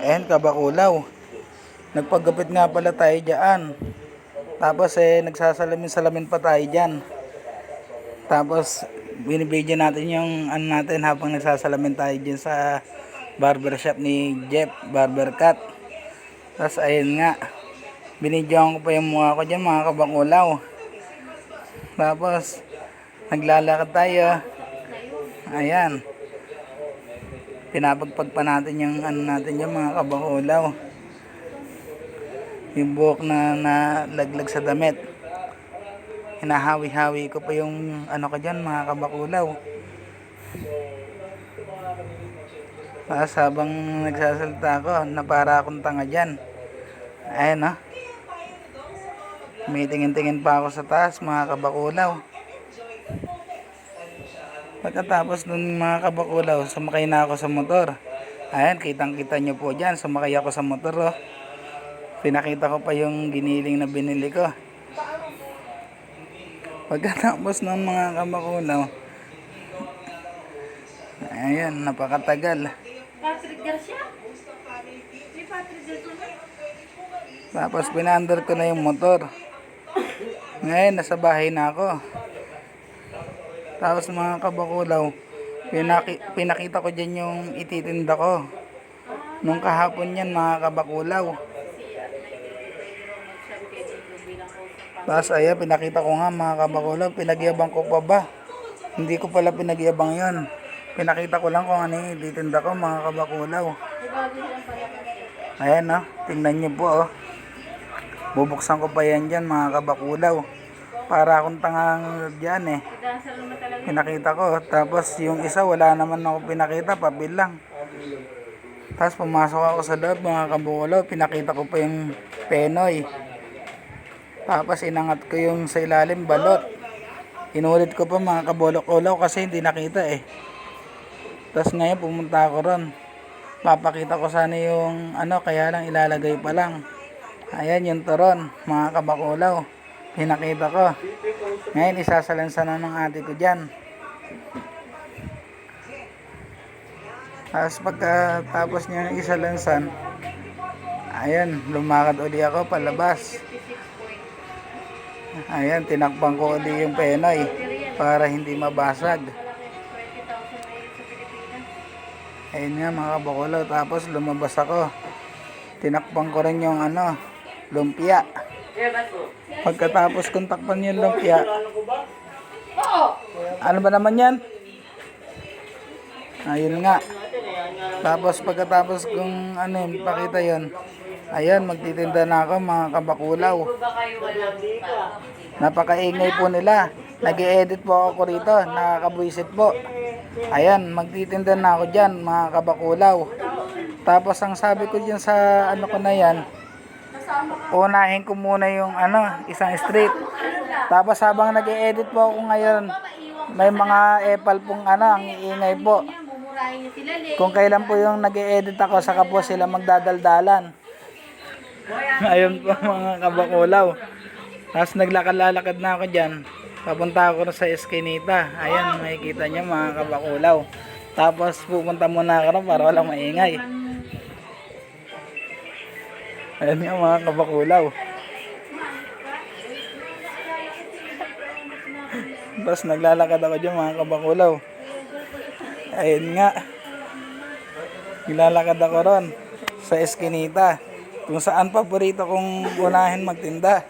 Ayan, Kabakulaw. Nagpagupit nga pala tayo dyan. Tapos nagsasalamin-salamin pa tayo dyan. Tapos binibidyo natin yung ano natin habang nagsasalamin tayo dyan sa barbershop ni Jeff Barbercut. Tapos ayun nga, binidyoan ko pa yung mukha ko dyan, mga Kabakulaw. Tapos naglalakad tayo. Ayan, pinapagpag pa natin yung ano natin dyan, mga Kabakulaw, yung buhok na nalaglag sa damit. Hinahawi-hawi ko pa yung ano ko dyan, mga Kabakulaw. Tapos habang nagsasalita ko, na para akong tanga dyan. Ayan, no? May tingin-tingin pa ako sa taas, mga Kabakulaw. Pagkatapos nun, mga Kabakulaw, sumakay na ako sa motor. Ayan, kitang-kita nyo po dyan, sumakay ako sa motor, oh. Pinakita ko pa yung giniling na binili ko. Pagkatapos nun, mga Kabakulaw, ayan, napakatagal. Patrick Garcia? Si Patrick Garcia? Tapos pinandar ko na yung motor. Ngayon, nasa bahay na ako. Tapos, mga Kabakulaw, pinakita ko dyan yung ititinda ko. Nung kahapon yan, mga Kabakulaw. Tapos ayan, pinakita ko nga, mga Kabakulaw, pinagyabang ko pa ba? Hindi ko pala pinagyabang yon. Pinakita ko lang kung ano yung ititinda ko, mga Kabakulaw. Ayan, no? Tingnan nyo po, oh. Bubuksan ko pa yan dyan, mga Kabakulaw. Para akong tangang dyan, eh. Pinakita ko. Tapos yung isa, wala naman ako pinakita, papel lang. Tapos pumasok ako sa loob, mga Kabakulaw. Pinakita ko pa yung penoy. Tapos inangat ko yung sa ilalim, balot. Inulit ko pa, mga Kabakulaw, kasi hindi nakita, eh. Tapos ngayon pumunta ako ron. Papakita ko sana yung ano, kaya lang ilalagay pa lang. Ayan yung turon, mga Kabakulaw. Pinakita ko. Ngayon isasalansan na ng ate ko dyan. Tapos pagkatapos niya isalansan, ayan, lumakad uli ako palabas. Ayan, tinakbang ko uli yung penoy para hindi mabasag. Ayun nga, mga Kabakulaw. Tapos lumabas ako. Tinakbang ko rin yung ano, lumpia. Pagkatapos kong takpan yung lumpia, ano ba naman yan? Ayun nga. Tapos pagkatapos kong ano, pakita yon, ayan, magtitinda na ako, mga Kabakulaw. Napakaingay po nila. Nag-i-edit po ako rito, nakakabwisit po. Ayan, magtitinda na ako dyan, mga Kabakulaw. Tapos ang sabi ko dyan sa ano ko na yan, unahin ko muna yung ano, isang street. Tapos habang nag-i-edit po ako ngayon, may mga epal pong ano, ang iingay po. Kung kailan po yung nag-i-edit ako, saka po sila magdadaldalan. Ayun po, mga Kabakulaw. Tapos naglakad-lalakad na ako dyan. Papunta ako sa eskinita. Ayan, makikita nyo, mga Kabakulaw. Tapos pupunta muna ako para walang maingay. Ayan nga, mga Kabakulaw. Tapos naglalakad ako dyan, mga Kabakulaw. Ayun nga. Naglalakad ako ron sa eskinita. Kung saan paborito kong unahin magtinda.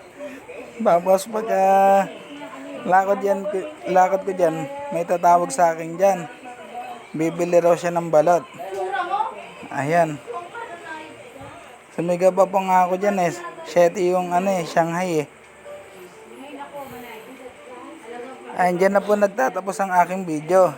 Tapos pagka lakad ko dyan, may tatawag sa akin dyan. Bibili raw siya ng balot. Ayan. Sumigaw pa po nga ako dyan, eh. Shetty yung ano, eh, Shanghai, eh. Ayan, dyan na po nagtatapos ang aking video.